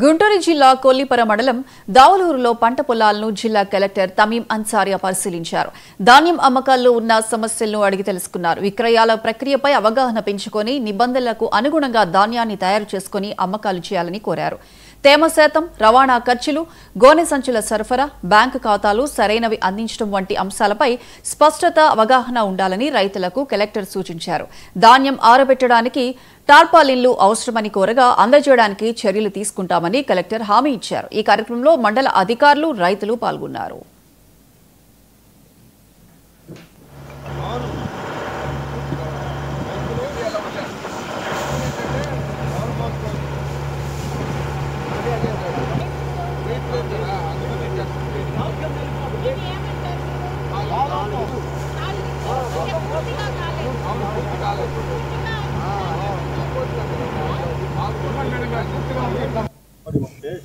గుంటూరు జిల్లా కొల్లిపర మండలం దావలూరులో పంట పొలాలను జిల్లా కలెక్టర్ తమీం అన్సారియా పరిశీలించారు. ధాన్యం అమ్మకాల్లో ఉన్న సమస్యలను అడిగి తెలుసుకున్నారు. విక్రయాల ప్రక్రియపై అవగాహన పెంచుకొని నిబంధనలకు అనుగుణంగా ధాన్యాన్ని తయారు చేసుకుని అమ్మకాలు చేయాలని కోరారు. తేమ శాతం, రవాణా ఖర్చులు, గోనె సంచుల సరఫరా, బ్యాంకు ఖాతాలు సరైనవి అందించడం వంటి అంశాలపై స్పష్టత, అవగాహన ఉండాలని రైతులకు కలెక్టర్ సూచించారు. ధాన్యం ఆరబెట్టడానికి టార్పాలిన్లు అవసరమని కోరగా అందజేయడానికి చర్యలు తీసుకుంటామని కలెక్టర్ హామీ ఇచ్చారు. ఈ కార్యక్రమంలో మండల అధికారులు, రైతులు పాల్గొన్నారు.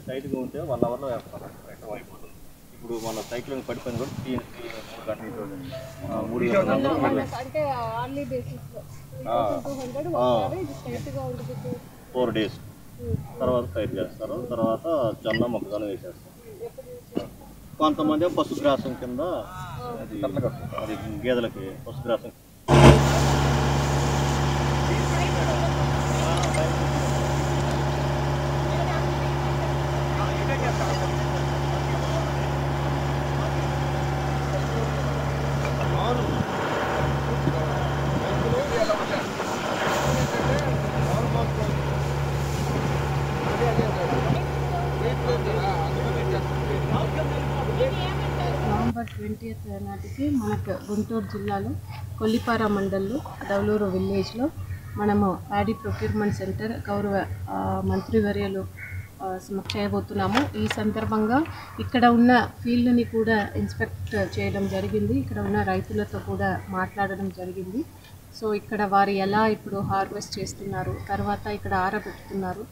టైట్గా ఉంటే 1 అవర్లో వేస్తాం, అయిపోతుంది. ఇప్పుడు మన సైకిల్ పడిపోయింది కూడా 4 days తర్వాత టైట్ చేస్తారు. తర్వాత జొన్న మొక్కజొన్న వేసేస్తారు. కొంతమంది పశుగ్రాసం కింద అది గేదెలకి పశుగ్రాసం నవంబర్ 20th నాటికి మనకు గుంటూరు జిల్లాలో కొల్లిపార మండల్లో దవలూరు విలేజ్లో మనము ప్యాడీ ప్రొక్యూర్మెంట్ సెంటర్ గౌరవ మంత్రివర్యులు చేయబోతున్నాము. ఈ సందర్భంగా ఇక్కడ ఉన్న ఫీల్డ్ని కూడా ఇన్స్పెక్ట్ చేయడం జరిగింది. ఇక్కడ ఉన్న రైతులతో కూడా మాట్లాడడం జరిగింది. సో ఇక్కడ వారు ఎలా ఇప్పుడు హార్వెస్ట్ చేస్తున్నారు, తర్వాత ఇక్కడ ఆరబెట్టుతున్నారు,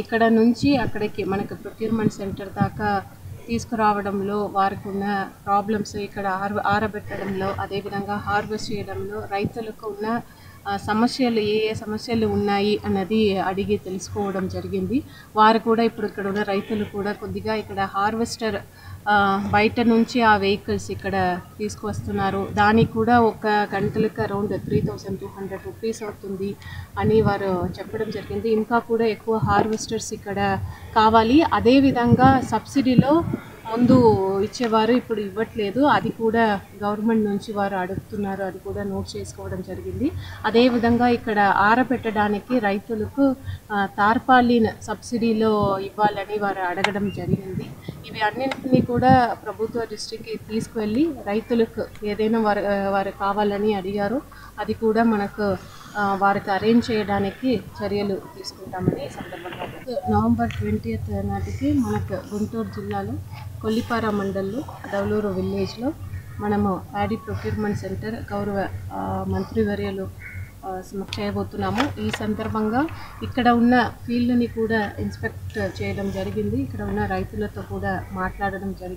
ఇక్కడ నుంచి అక్కడికి మనకు ప్రొక్యూర్మెంట్ సెంటర్ దాకా తీసుకురావడంలో వారికి ఉన్న ప్రాబ్లమ్స్, ఇక్కడ ఆరబెట్టడంలో, అదేవిధంగా హార్వెస్ట్ చేయడంలో రైతులకు ఉన్న సమస్యలు ఏ సమస్యలు ఉన్నాయి అన్నది అడిగి తెలుసుకోవడం జరిగింది. వారు కూడా ఇప్పుడు ఇక్కడ ఉన్న రైతులు కూడా కొద్దిగా ఇక్కడ హార్వెస్టర్ బయట నుంచి ఆ వెహికల్స్ ఇక్కడ తీసుకువస్తున్నారు, దానికి కూడా ఒక గంటలకు అరౌండ్ 3200 రూపీస్ అవుతుంది అని వారు చెప్పడం జరిగింది. ఇంకా కూడా ఎక్కువ హార్వెస్టర్స్ ఇక్కడ కావాలి. అదేవిధంగా సబ్సిడీలో ముందు ఇచ్చేవారు, ఇప్పుడు ఇవ్వట్లేదు, అది కూడా గవర్నమెంట్ నుంచి వారు అడుగుతున్నారు, అది కూడా నోట్ చేసుకోవడం జరిగింది. అదేవిధంగా ఇక్కడ ఆరబెట్టడానికి రైతులకు తార్పాలిన్ సబ్సిడీలో ఇవ్వాలని వారు అడగడం జరిగింది. ఇవి అన్నింటినీ కూడా ప్రభుత్వ దృష్టికి తీసుకువెళ్ళి రైతులకు ఏదైనా వారు కావాలని అడిగారు, అది కూడా మనకు వారికి అరేంజ్ చేయడానికి చర్యలు తీసుకుంటామని సందర్భంగా. నవంబర్ 20th నాటికి మనకు గుంటూరు జిల్లాలో కొల్లిపార మండల్లో దవలూరు విలేజ్లో మనము ప్యాడీ ప్రొక్యూర్మెంట్ సెంటర్ గౌరవ మంత్రివర్యులు చేయబోతున్నాము. ఈ సందర్భంగా ఇక్కడ ఉన్న ఫీల్డ్ని కూడా ఇన్స్పెక్ట్ చేయడం జరిగింది. ఇక్కడ ఉన్న రైతులతో కూడా మాట్లాడడం జరిగింది.